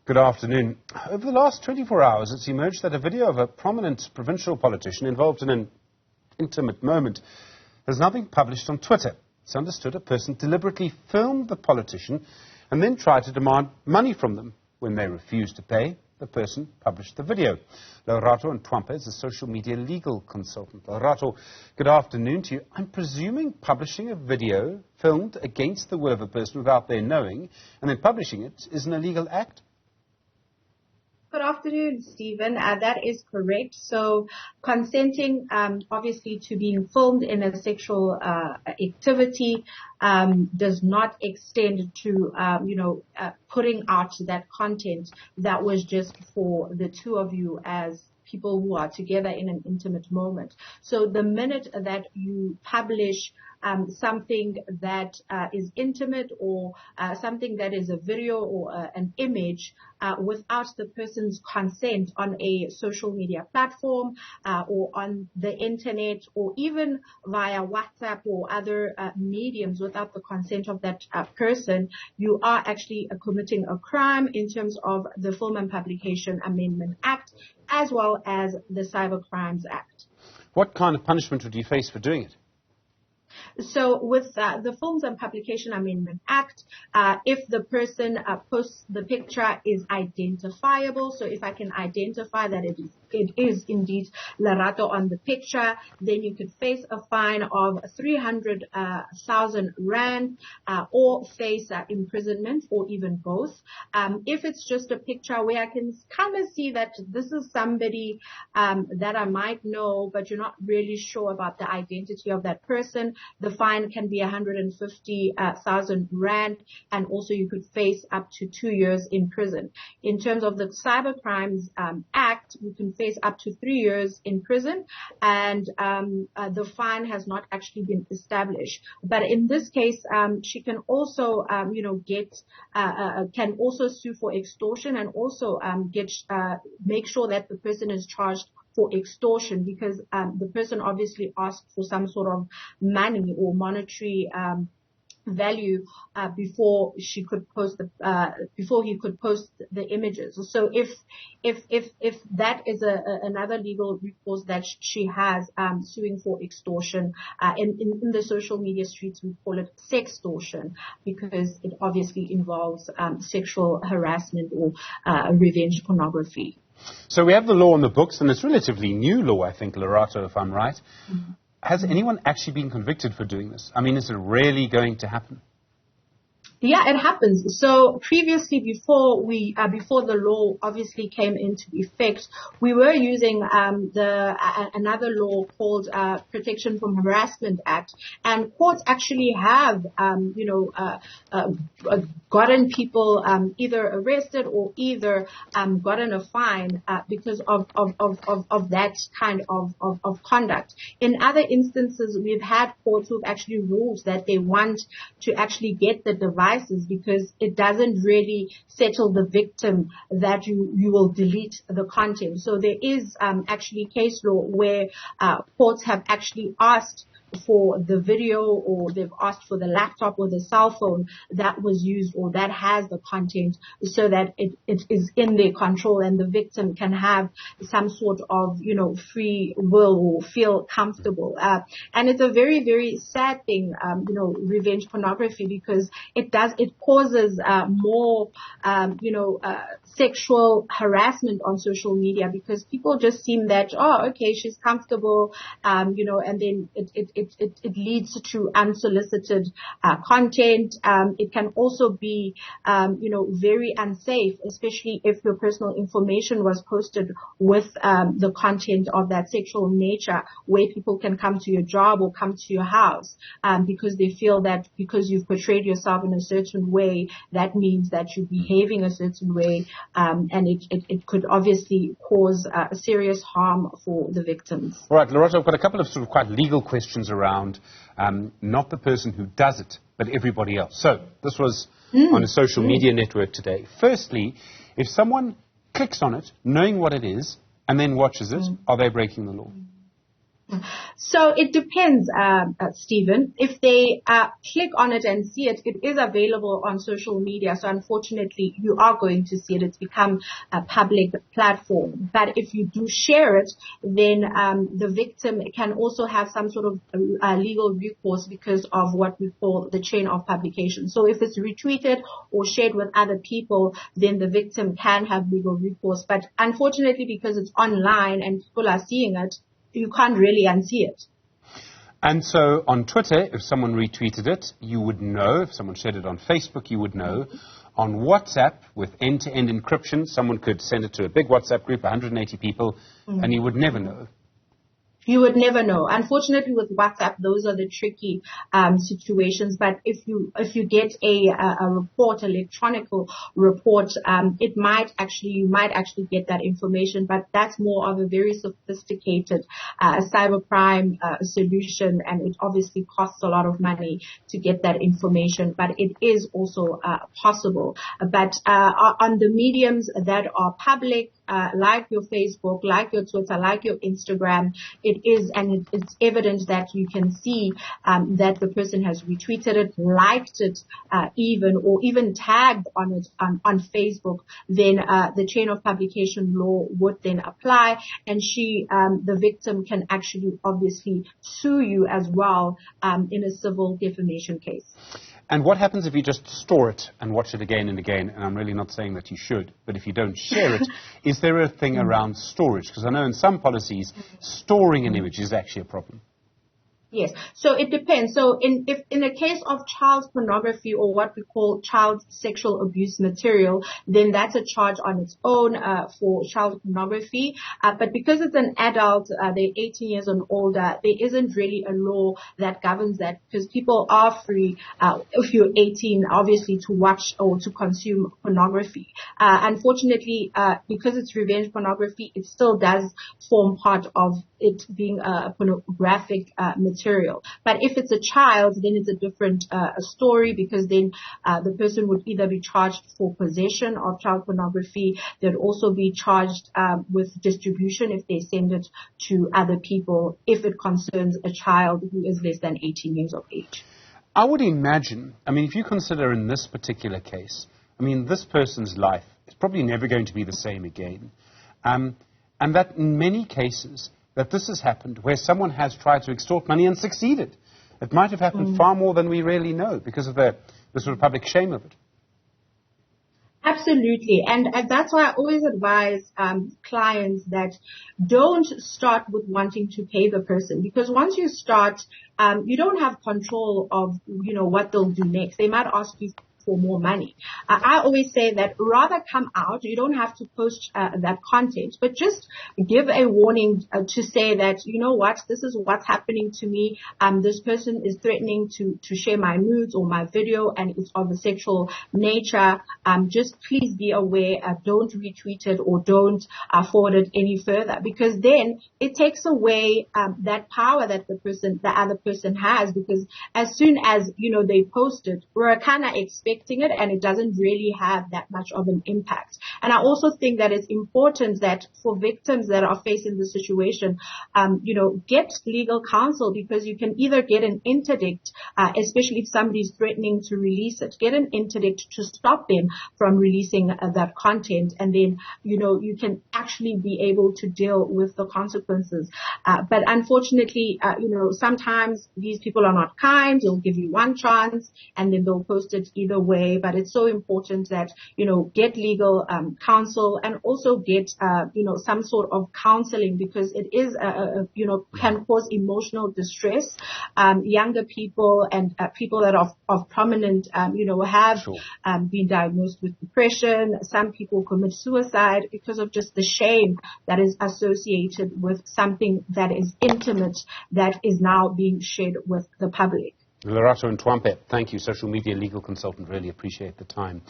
Good afternoon. Over the last 24 hours, it's emerged that a video of a prominent provincial politician involved in an intimate moment has now been published on Twitter. It's understood a person deliberately filmed the politician and then tried to demand money from them. When they refused to pay, the person published the video. Ntwampe is a social media legal consultant. Good afternoon to you. I'm presuming publishing a video filmed against the will of a person without their knowing and then publishing it is an illegal act? Good afternoon, Stephen. That is correct. So consenting, obviously, to being filmed in a sexual activity does not extend to, putting out that content that was just for the two of you as people who are together in an intimate moment. So the minute that you publish something that is intimate or something that is a video or an image without the person's consent on a social media platform or on the internet or even via WhatsApp or other mediums without the consent of that person, you are actually committing a crime in terms of the Film and Publication Amendment Act as well as the Cyber Crimes Act. What kind of punishment would you face for doing it? So with the Films and Publication Amendment Act, if the person posts the picture is identifiable, so if I can identify that it is indeed Lerato on the picture, then you could face a fine of 300,000 rand or face imprisonment or even both. If it's just a picture where I can kind of see that this is somebody that I might know, but you're not really sure about the identity of that person, the fine can be 150,000 rand, and also you could face up to 2 years in prison. In terms of the Cyber Crimes Act, you can face up to 3 years in prison, and the fine has not actually been established. But in this case, she can also, can also sue for extortion and also make sure that the person is charged for extortion because the person obviously asked for some sort of money or monetary value before she could post before he could post the images. So if that is another legal recourse that she has, suing for extortion, in the social media streets we call it sextortion because it obviously involves sexual harassment or revenge pornography. So we have the law on the books, and it's relatively new law, I think, Lerato, if I'm right. Mm-hmm. Has anyone actually been convicted for doing this? I mean, is it really going to happen? Yeah, it happens. So previously, before the law obviously came into effect, we were using another law called Protection from Harassment Act, and courts actually have gotten people either arrested or either gotten a fine because of that kind of conduct. In other instances, we've had courts who've actually ruled that they want to actually get the devices because it doesn't really settle the victim that you will delete the content. So there is actually case law where courts have actually asked for the video or they've asked for the laptop or the cell phone that was used or that has the content so that it is in their control and the victim can have some sort of, free will or feel comfortable. And it's a very, very sad thing, revenge pornography because it causes more, sexual harassment on social media because people just seem that, oh, okay, she's comfortable, and then it leads to unsolicited content. It can also be, very unsafe, especially if your personal information was posted with the content of that sexual nature, where people can come to your job or come to your house because they feel that because you've portrayed yourself in a certain way, that means that you're behaving a certain way, and it could obviously cause serious harm for the victims. All right, Lerato, I've got a couple of sort of quite legal questions around not the person who does it, but everybody else. So this was on a social media network today. Firstly, if someone clicks on it, knowing what it is, and then watches it, are they breaking the law? So it depends, Stephen. If they click on it and see it, it is available on social media. So unfortunately, you are going to see it. It's become a public platform. But if you do share it, then the victim can also have some sort of legal recourse because of what we call the chain of publication. So if it's retweeted or shared with other people, then the victim can have legal recourse. But unfortunately, because it's online and people are seeing it, you can't really unsee it. And so on Twitter, if someone retweeted it, you would know. If someone shared it on Facebook, you would know. On WhatsApp, with end-to-end encryption, someone could send it to a big WhatsApp group, 180 people, and you would never know. You would never know. Unfortunately, with WhatsApp, those are the tricky situations. But if you get a report, electronic report, you might actually get that information. But that's more of a very sophisticated cybercrime solution, and it obviously costs a lot of money to get that information. But it is also possible. But on the mediums that are public, like your Facebook, like your Twitter, like your Instagram, it's evident that you can see that the person has retweeted it, liked it, even tagged on it on Facebook. Then the chain of publication law would then apply, and the victim, can actually obviously sue you as well in a civil defamation case. And what happens if you just store it and watch it again and again? And I'm really not saying that you should, but if you don't share it, is there a thing around storage? Because I know in some policies, storing an image is actually a problem. Yes. So it depends. So in a case of child pornography, or what we call child sexual abuse material, then that's a charge on its own for child pornography. But because it's an adult, they're 18 years and older, there isn't really a law that governs that, because people are free, if you're 18, obviously, to watch or to consume pornography. Unfortunately, because it's revenge pornography, it still does form part of it being a pornographic material. But if it's a child, then it's a different story, because then the person would either be charged for possession of child pornography. They'd also be charged with distribution if they send it to other people, if it concerns a child who is less than 18 years of age. I would imagine, if you consider in this particular case, this person's life is probably never going to be the same again. And that in many cases, that this has happened where someone has tried to extort money and succeeded. It might have happened far more than we really know because of the sort of public shame of it. Absolutely. And that's why I always advise clients that don't start with wanting to pay the person, because once you start, you don't have control of, what they'll do next. They might ask you for more money. I always say that rather come out. You don't have to post that content, but just give a warning to say that, you know what, this is what's happening to me. This person is threatening to share my nudes or my video, and it's of a sexual nature. Just please be aware. Don't retweet it or don't forward it any further, because then it takes away that power that the other person has, because as soon as, they post it, we're kind of expecting it, and it doesn't really have that much of an impact. And I also think that it's important that for victims that are facing the situation, get legal counsel, because you can either get an interdict, especially if somebody's threatening to release it, get an interdict to stop them from releasing that content, and then, you can actually be able to deal with the consequences. But unfortunately, sometimes these people are not kind. They'll give you one chance, and then they'll post it either way. But it's so important that, get legal counsel, and also get, some sort of counseling, because it is, can cause emotional distress. Younger people and people that are of prominent, have been diagnosed with depression. Some people commit suicide because of just the shame that is associated with something that is intimate, that is now being shared with the public. Lerato Ntwampe, thank you, social media legal consultant. Really appreciate the time.